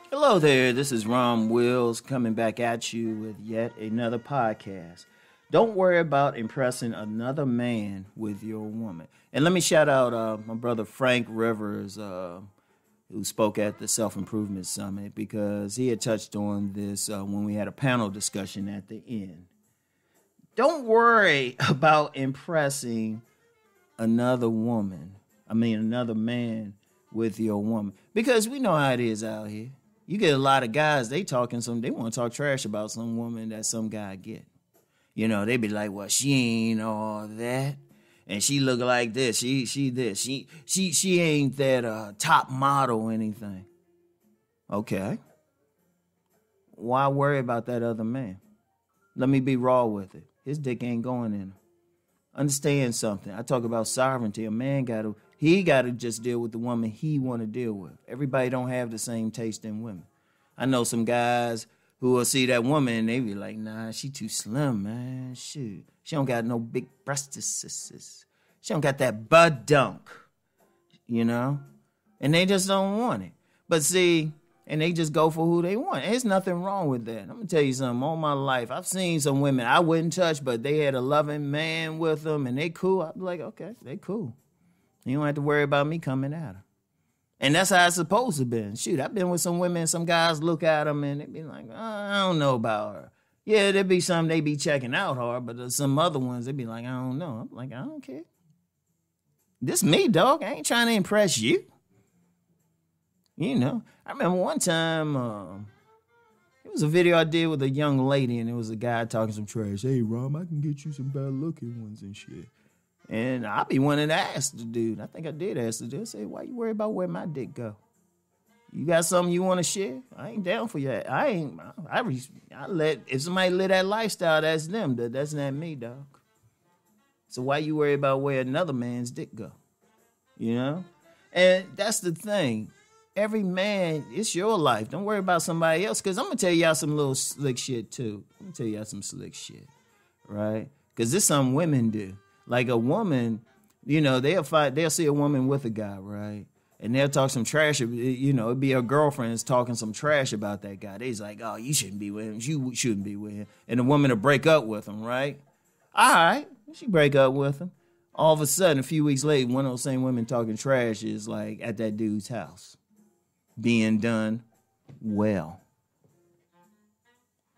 Hello there, this is Rom Wills coming back at you with yet another podcast. Don't worry about impressing another man with your woman. And let me shout out my brother Frank Rivers, who spoke at the Self Improvement Summit, because he had touched on this when we had a panel discussion at the end. Don't worry about impressing another man with your woman, because we know how it is out here. You get a lot of guys, they want to talk trash about some woman that some guy get. You know, they be like, well, she ain't all that. And she look like this. She this. She ain't that top model or anything. Okay. Why worry about that other man? Let me be raw with it. His dick ain't going in him. Understand something. I talk about sovereignty. A man gotta just deal with the woman he want to deal with. Everybody don't have the same taste in women. I know some guys who will see that woman and they be like, nah, she too slim, man. Shoot. She don't got no big breasts. She don't got that bud dunk, you know? And they just don't want it. But see, and they just go for who they want. There's nothing wrong with that. I'm going to tell you something. All my life, I've seen some women I wouldn't touch, but they had a loving man with them, and they cool. I'd be like, okay, they cool. You don't have to worry about me coming at her. And that's how it's supposed to be. Shoot, I've been with some women, some guys look at them, and they be like, I don't know about her. Yeah, there be some they be checking out hard, but some other ones, they be like, I don't know. I'm like, I don't care. This me, dog. I ain't trying to impress you. You know, I remember one time, it was a video I did with a young lady, and it was a guy talking some trash. Hey, Rom, I can get you some bad-looking ones and shit. And I be wanting to ask the dude. I think I did ask the dude. I said, why you worry about where my dick go? You got something you want to share? I ain't down for that. If somebody live that lifestyle, that's them. That's not me, dog. So why you worry about where another man's dick go? You know? And that's the thing. Every man, it's your life. Don't worry about somebody else, because I'm going to tell y'all some little slick shit, too. I'm going to tell y'all some slick shit, right? Because this is something women do. Like a woman, you know, they'll see a woman with a guy, right? And they'll talk some trash. You know, it'd be her girlfriends talking some trash about that guy. They's like, oh, you shouldn't be with him. You shouldn't be with him. And the woman will break up with him, right? All right. She break up with him. All of a sudden, a few weeks later, one of those same women talking trash is like at that dude's house, being done well.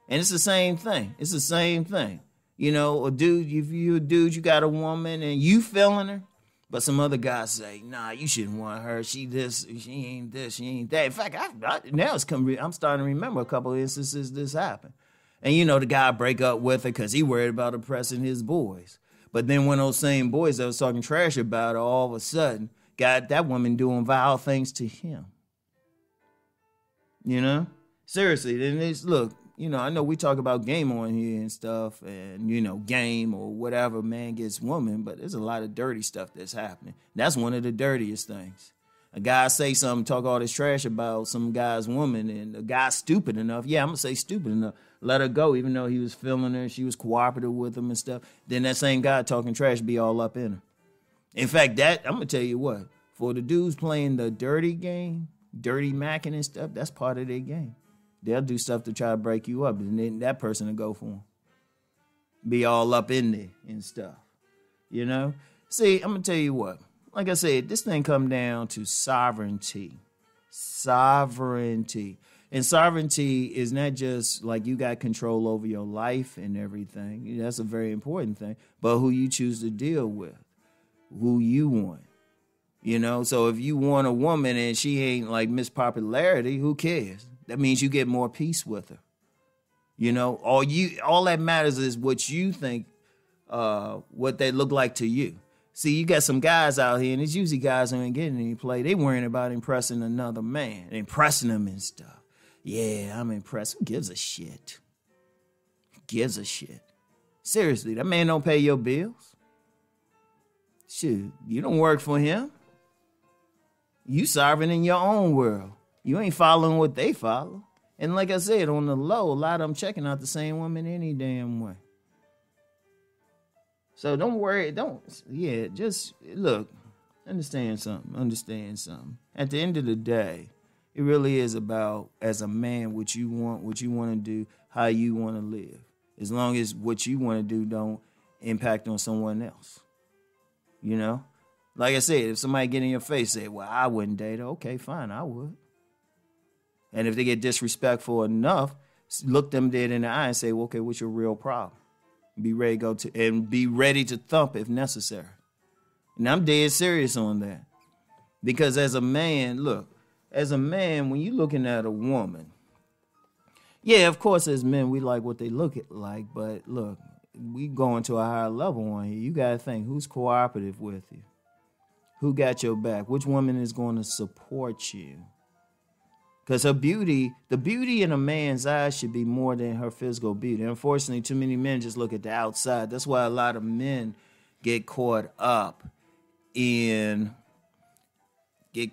And it's the same thing. It's the same thing. You know, a dude, if you a dude, you got a woman and you feeling her, but some other guys say, nah, you shouldn't want her. She this, she ain't this, she ain't that. In fact, I'm starting to remember a couple of instances this happened. And, you know, the guy break up with her because he worried about oppressing his boys. But then one of those same boys that was talking trash about her all of a sudden got that woman doing vile things to him. You know? Seriously, then it's, look, you know, I know we talk about game on here and stuff and, you know, game or whatever, man gets woman, but there's a lot of dirty stuff that's happening. That's one of the dirtiest things. A guy say something, talk all this trash about some guy's woman, and the guy's stupid enough. Yeah, I'm going to say stupid enough. Let her go, even though he was feeling her. She was cooperative with him and stuff. Then that same guy talking trash be all up in her. In fact, that, I'm going to tell you what, for the dudes playing the dirty game, dirty macking and stuff, that's part of their game. They'll do stuff to try to break you up, and then that person will go for them. Be all up in there and stuff, you know? See, I'm going to tell you what. Like I said, this thing come down to sovereignty. Sovereignty. And sovereignty is not just like you got control over your life and everything. That's a very important thing. But who you choose to deal with, who you want. You know, so if you want a woman and she ain't like Miss Popularity, who cares? That means you get more peace with her. You know, all that matters is what you think, what they look like to you. See, you got some guys out here, and it's usually guys who ain't getting any play. They worrying about impressing another man, impressing them and stuff. Yeah, I'm impressed. Who gives a shit? Who gives a shit? Seriously, that man don't pay your bills. Shoot, you don't work for him. You sovereign in your own world. You ain't following what they follow. And like I said, on the low, a lot of them checking out the same woman any damn way. So don't worry, just look, understand something. At the end of the day, It really is about, as a man, what you want to do, how you want to live. As long as what you want to do don't impact on someone else. You know? Like I said, if somebody get in your face, say, well, I wouldn't date her. Okay, fine, I would. And if they get disrespectful enough, look them dead in the eye and say, well, okay, what's your real problem? Be ready to thump if necessary. And I'm dead serious on that. Because as a man, when you're looking at a woman, yeah, of course, as men, we like what they look like. But look, we going to a higher level on here. You got to think, who's cooperative with you? Who got your back? Which woman is going to support you? Because the beauty in a man's eyes should be more than her physical beauty. Unfortunately, too many men just look at the outside. That's why a lot of men get caught up in damn,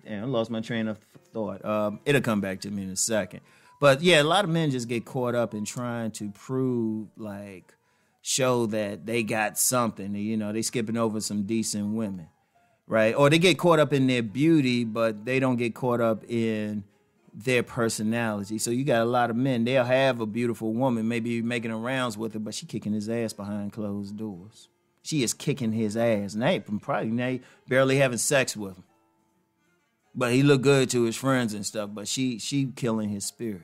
I lost my train of thought. It'll come back to me in a second. But yeah, a lot of men just get caught up in trying to show that they got something. They skipping over some decent women, right? Or they get caught up in their beauty, but they don't get caught up in their personality. So you got a lot of men, they'll have a beautiful woman, maybe making rounds with her, but she kicking his ass behind closed doors. She is kicking his ass. And they barely having sex with him. But he look good to his friends and stuff, but she killing his spirit.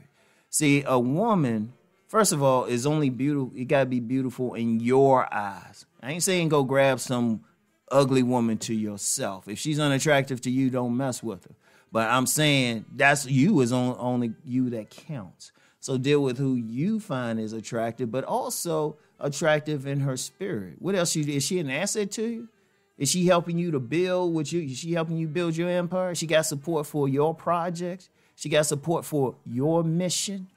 See, a woman, first of all, is only beautiful. You got to be beautiful in your eyes. I ain't saying go grab some ugly woman to yourself. If she's unattractive to you, don't mess with her. But I'm saying that's you, is only you that counts. So deal with who you find is attractive, but also attractive in her spirit. What else? Is she an asset to you? Is she helping you to build with you? Is she helping you build your empire? She got support for your projects. She got support for your mission.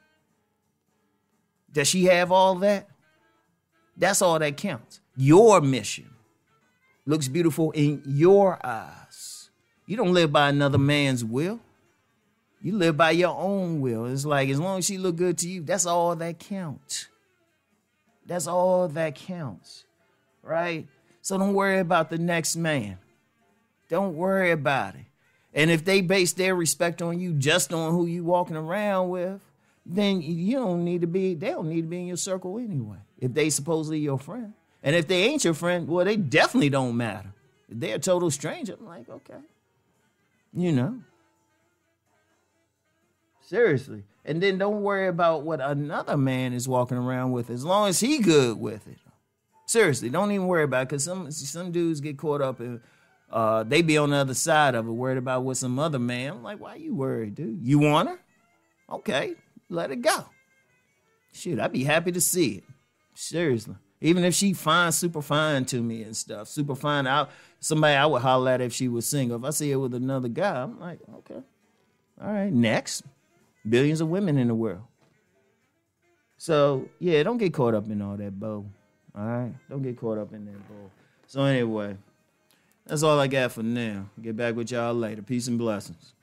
Does she have all that? That's all that counts. Your mission looks beautiful in your eyes. You don't live by another man's will. You live by your own will. It's like, as long as she look good to you, that's all that counts. That's all that counts, right? So don't worry about the next man. Don't worry about it. And if they base their respect on you just on who you walking around with, then they don't need to be in your circle anyway, if they supposedly your friend. And if they ain't your friend, well, they definitely don't matter. If they're a total stranger, I'm like, okay. Seriously. And then don't worry about what another man is walking around with, as long as he good with it. Seriously, don't even worry about it, because some dudes get caught up in, they be on the other side of it, worried about what some other man. I'm like, why you worried, dude? You want her? Okay, let it go. Shoot, I'd be happy to see it. Seriously. Even if she fine, super fine to me and stuff, super fine, somebody I would holler at if she was single. If I see her with another guy, I'm like, okay. All right, next. Billions of women in the world. So, yeah, don't get caught up in all that, Bo. All right? Don't get caught up in that, Bo. So, anyway, that's all I got for now. Get back with y'all later. Peace and blessings.